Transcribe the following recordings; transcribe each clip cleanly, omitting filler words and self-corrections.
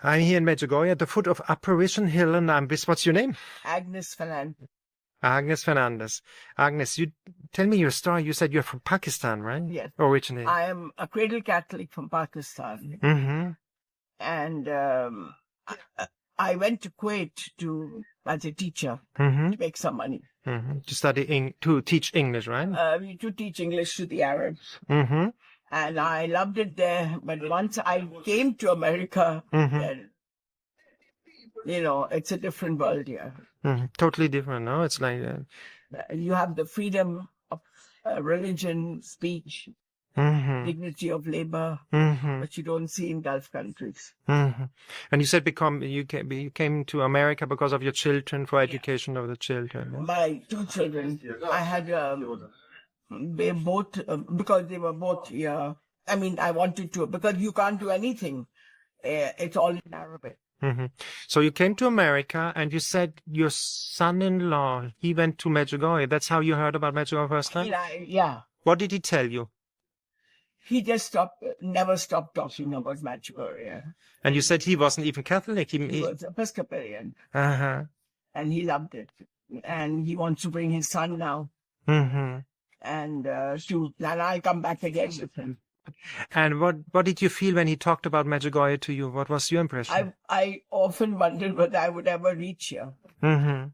I'm here in Medjugorje at the foot of Apparition Hill, and what's your name? Agnes Fernandez. Agnes Fernandez. Agnes, you tell me your story. You said you're from Pakistan, right? Yes. Originally. I am a cradle Catholic from Pakistan. Mm-hmm. And I went to Kuwait as a teacher Mm-hmm. to make some money. Mm-hmm. To teach English, right? To teach English to the Arabs. Mm-hmm. And I loved it there. But once I came to America, then, it's a different world here. Mm-hmm. Totally different, no? It's like You have the freedom of religion, speech, dignity of labor, but you don't see in Gulf countries. And you said you came to America because of your children, for education of the children. Yeah? My two children, I had they both because they were both here. I mean, I wanted to, because you can't do anything. It's all in Arabic. So you came to America, and you said your son-in-law, he went to Medjugorje. That's how you heard about Medjugorje first time? Yeah. What did he tell you? He just never stopped talking about Medjugorje. And you said he wasn't even Catholic. He was Episcopalian. Uh-huh. And he loved it. And he wants to bring his son now. And I'll come back again with him. And what did you feel when he talked about Medjugorje to you? What was your impression? I often wondered whether I would ever reach here. Because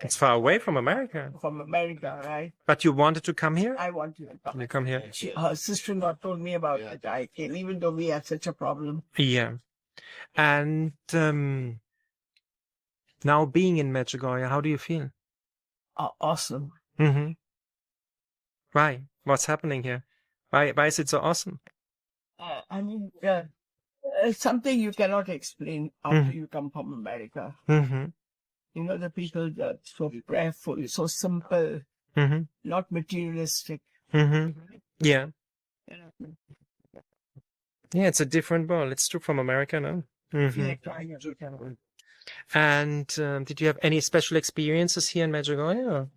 it's far away from America. From America, right? But you wanted to come here? I wanted to come. You come here? Her sister-in-law told me about it. I came, even though we had such a problem. Yeah. And now being in Medjugorje, how do you feel? Awesome. Why? What's happening here? Why is it so awesome? It's something you cannot explain after you come from America. The people are so prayerful, so simple, not materialistic. Yeah. Yeah, it's a different world. It's true from America, no? And did you have any special experiences here in Medjugorje?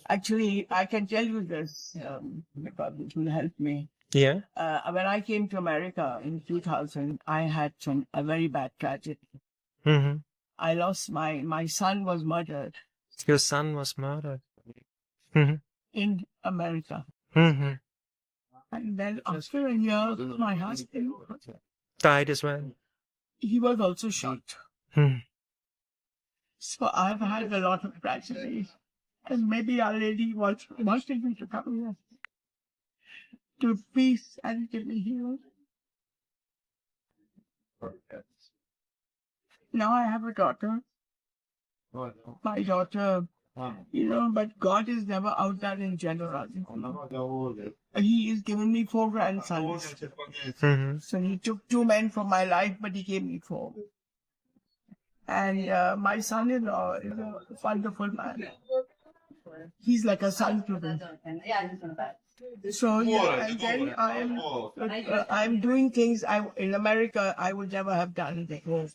Actually, I can tell you this because it will help me. Yeah. When I came to America in 2000, I had a very bad tragedy. I lost my son was murdered. Your son was murdered? In America. And then after a year, my husband died as well. He was also shot. So I've had a lot of tragedies. And maybe Our Lady wanted me to come here to peace and to be healed. Now I have a daughter. My daughter, but God is never outdone in generosity. He has given me 4 grandsons. So he took 2 men from my life, but he gave me 4. And my son-in-law is a wonderful man. He's like a son to me. So and then I'm doing things in America I would never have done before.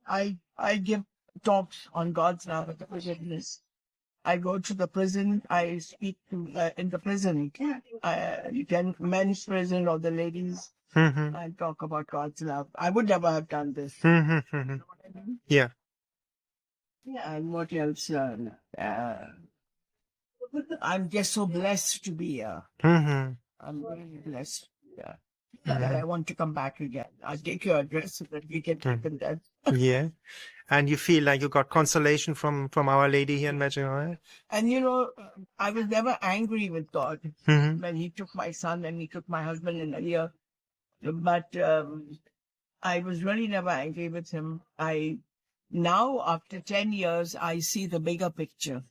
I give talks on God's love and forgiveness. I go to the prison. I speak to in the prison, men's prison or the ladies. I talk about God's love. I would never have done this. Yeah. And what else? I'm just so blessed to be here. I'm really blessed. That I want to come back again. I'll take your address so that we can keep in touch. Yeah. And you feel like you got consolation from Our Lady here in Medjugorje? And I was never angry with God when he took my son and he took my husband in a year. But I was really never angry with him. Now, after 10 years, I see the bigger picture.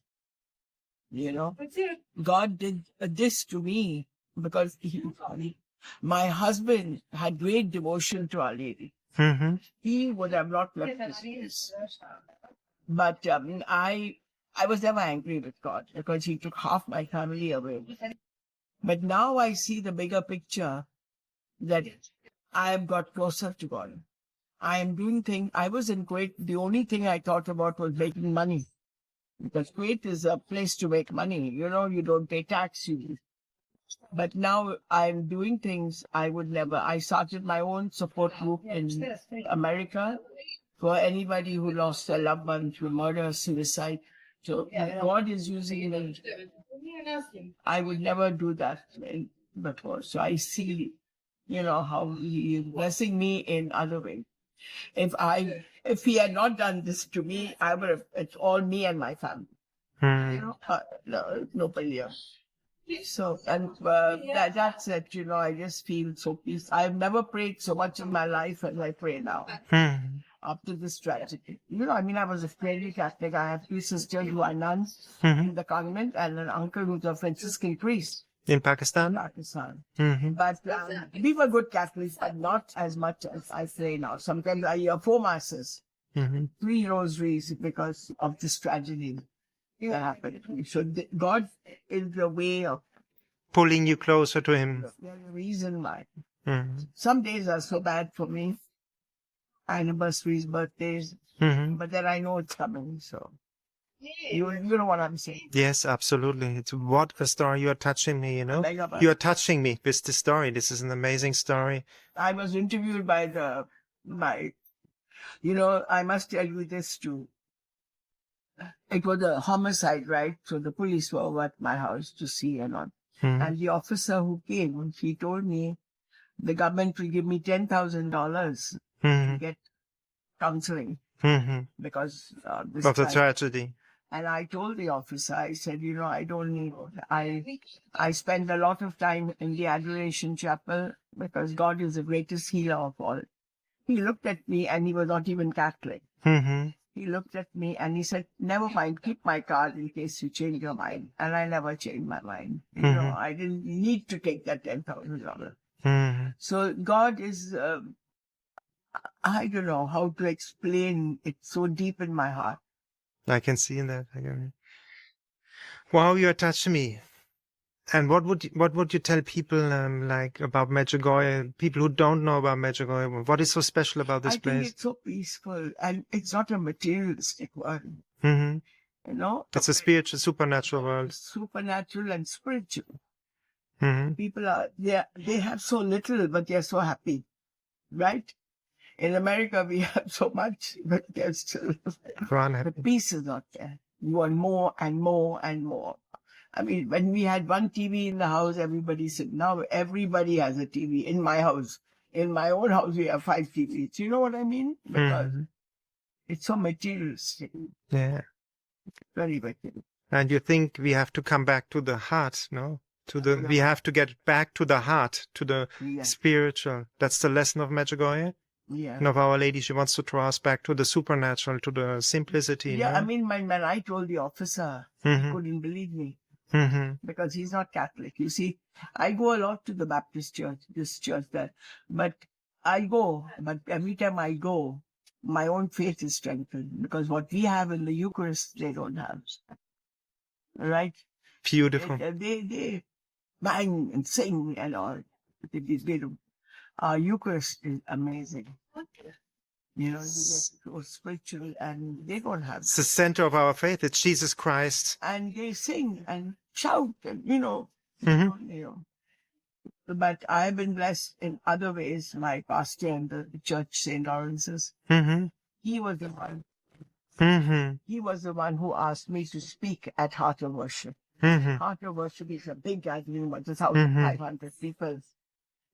God did this to me because my husband had great devotion to Our Lady. He would have not left this place. But I was never angry with God because he took half my family away. But now I see the bigger picture that I have got closer to God. I am doing things. I was in Kuwait. The only thing I thought about was making money. Because Kuwait is a place to make money. You don't pay tax. But now I'm doing things I would never. I started my own support group in America for anybody who lost a loved one through murder, suicide. So God is using me. I would never do that before. So I see, how He is blessing me in other ways. If He had not done this to me, I would have. It's all me and my family. Nobody else. So, and that's it, I just feel so peaceful. I've never prayed so much in my life as I pray now after this tragedy. I was a fairly Catholic. I have 2 sisters who are nuns in the convent and an uncle who's a Franciscan priest. In Pakistan? Pakistan. But we were good Catholics, but not as much as I pray now. Sometimes I hear 4 masses, 3 rosaries because of this tragedy that happened. So God is the way of pulling you closer to Him. There's a reason why. Some days are so bad for me, anniversaries, birthdays, but then I know it's coming. So you know what I'm saying. Yes, absolutely. What a story. You are touching me, You are touching me with this story. This is an amazing story. I was interviewed by I must tell you this too. It was a homicide, right? So the police were over at my house to see and all. And the officer who came, she told me the government will give me $10,000 to get counseling because this of the tragedy. And I told the officer, I said, I don't need it. I spend a lot of time in the Adoration Chapel because God is the greatest healer of all. He looked at me and he was not even Catholic. He looked at me and he said, never mind, keep my card in case you change your mind. And I never changed my mind. I didn't need to take that $10,000. So God is, I don't know how to explain it so deep in my heart. I can see that. Wow, you are touching me. And what would you tell people about Medjugorje? People who don't know about Medjugorje, what is so special about this place? I think it's so peaceful, and it's not a materialistic world. It's a spiritual, supernatural world. Supernatural and spiritual. People they have so little, but they're so happy, right? In America, we have so much, but they're still the peace is not there. You want more and more and more. When we had 1 TV in the house, everybody said, now everybody has a TV in my house. In my own house, we have 5 TVs. You know what I mean? Because it's so materialistic. Yeah. Very material. And you think we have to come back to the heart, no? We have to get back to the heart, to the spiritual. That's the lesson of Medjugorje. Yeah. And of Our Lady, she wants to draw us back to the supernatural, to the simplicity. Yeah, no? when I told the officer, he couldn't believe me. Because he's not Catholic. You see, I go a lot to the Baptist church, this church there. But every time I go, my own faith is strengthened. Because what we have in the Eucharist, they don't have. Right? Beautiful. They bang and sing and all. They do. Our Eucharist is amazing. You get so spiritual, and they don't have. It's the center of our faith. It's Jesus Christ. And they sing and shout, and But I've been blessed in other ways. My pastor in the church, St. Lawrence's, he was the one. He was the one who asked me to speak at Heart of Worship. Heart of Worship is a big gathering, but 1,500 people.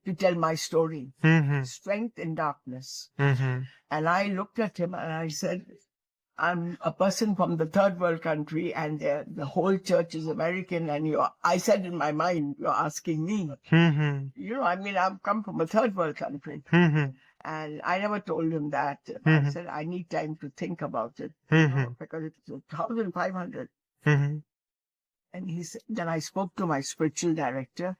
To tell my story, strength in darkness. And I looked at him and I said, I'm a person from the third world country and the whole church is American. And I said in my mind, you're asking me. I've come from a third world country. And I never told him that. I said, I need time to think about it. Because it's 1,500. And he said, then I spoke to my spiritual director.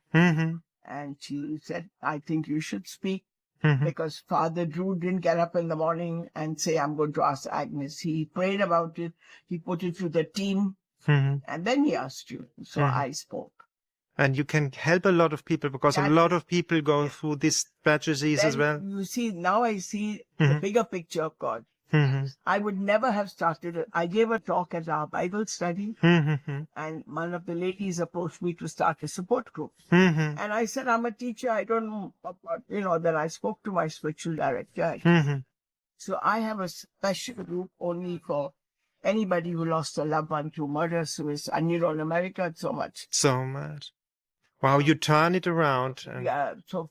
And she said, I think you should speak because Father Drew didn't get up in the morning and say, I'm going to ask Agnes. He prayed about it. He put it to the team and then he asked you. So I spoke. And you can help a lot of people because a lot of people go through these tragedies as well. You see, now I see the bigger picture of God. I would never have started it. I gave a talk at our Bible study, and one of the ladies approached me to start a support group. And I said, I'm a teacher. I don't know about, then I spoke to my spiritual director. So I have a special group only for anybody who lost a loved one to murder, suicide. And in America, it's so much. So much. Wow, you turn it around. Yeah, so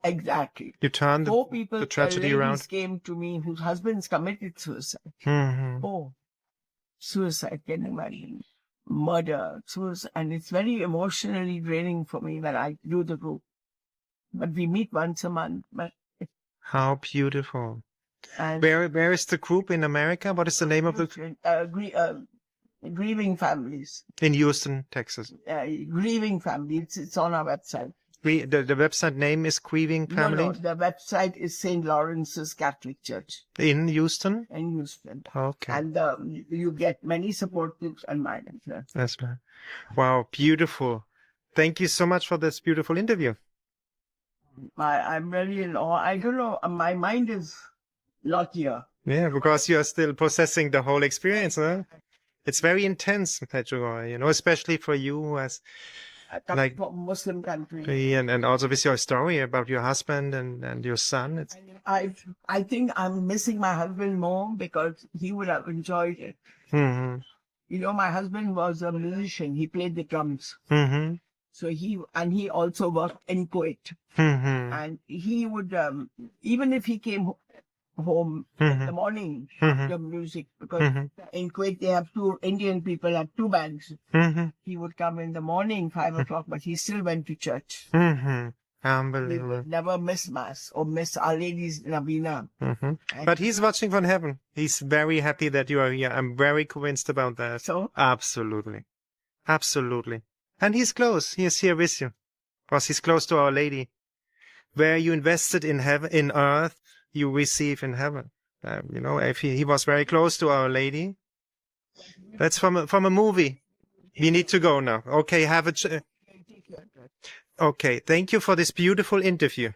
exactly. You turn four people, the tragedy around. Came to me whose husbands committed suicide. Suicide, can you imagine? Murder, suicide. And it's very emotionally draining for me when I do the group. But we meet once a month. How beautiful. And Where is the group in America? What is the name of the grieving families in Houston, Texas? Grieving families. It's on our website. The website name is Grieving Family. No, the website is St. Lawrence's Catholic Church in Houston. In Houston. Okay. And you get many support groups and mine. That's right. Wow, beautiful. Thank you so much for this beautiful interview. I'm really in awe. I don't know. My mind is not here. Yeah, because you are still processing the whole experience, huh? It's very intense, Medjugorje, especially for you as like from Muslim country. And also with your story about your husband and your son. I think I'm missing my husband more because he would have enjoyed it. My husband was a musician. He played the drums. So he also worked in Kuwait. And he would, even if he came home in the morning, the music, because in Kuwait they have Indian people have two bands. He would come in the morning, 5 o'clock, but he still went to church. Unbelievable. He would never miss Mass or miss Our Lady's Novena. But he's watching from heaven. He's very happy that you are here. I'm very convinced about that. So? Absolutely. Absolutely. And he's close. He is here with you. Because he's close to Our Lady. Where you invested in heaven, in earth, you receive in heaven. If he was very close to Our Lady. That's from a movie. We need to go now. Okay, okay, thank you for this beautiful interview.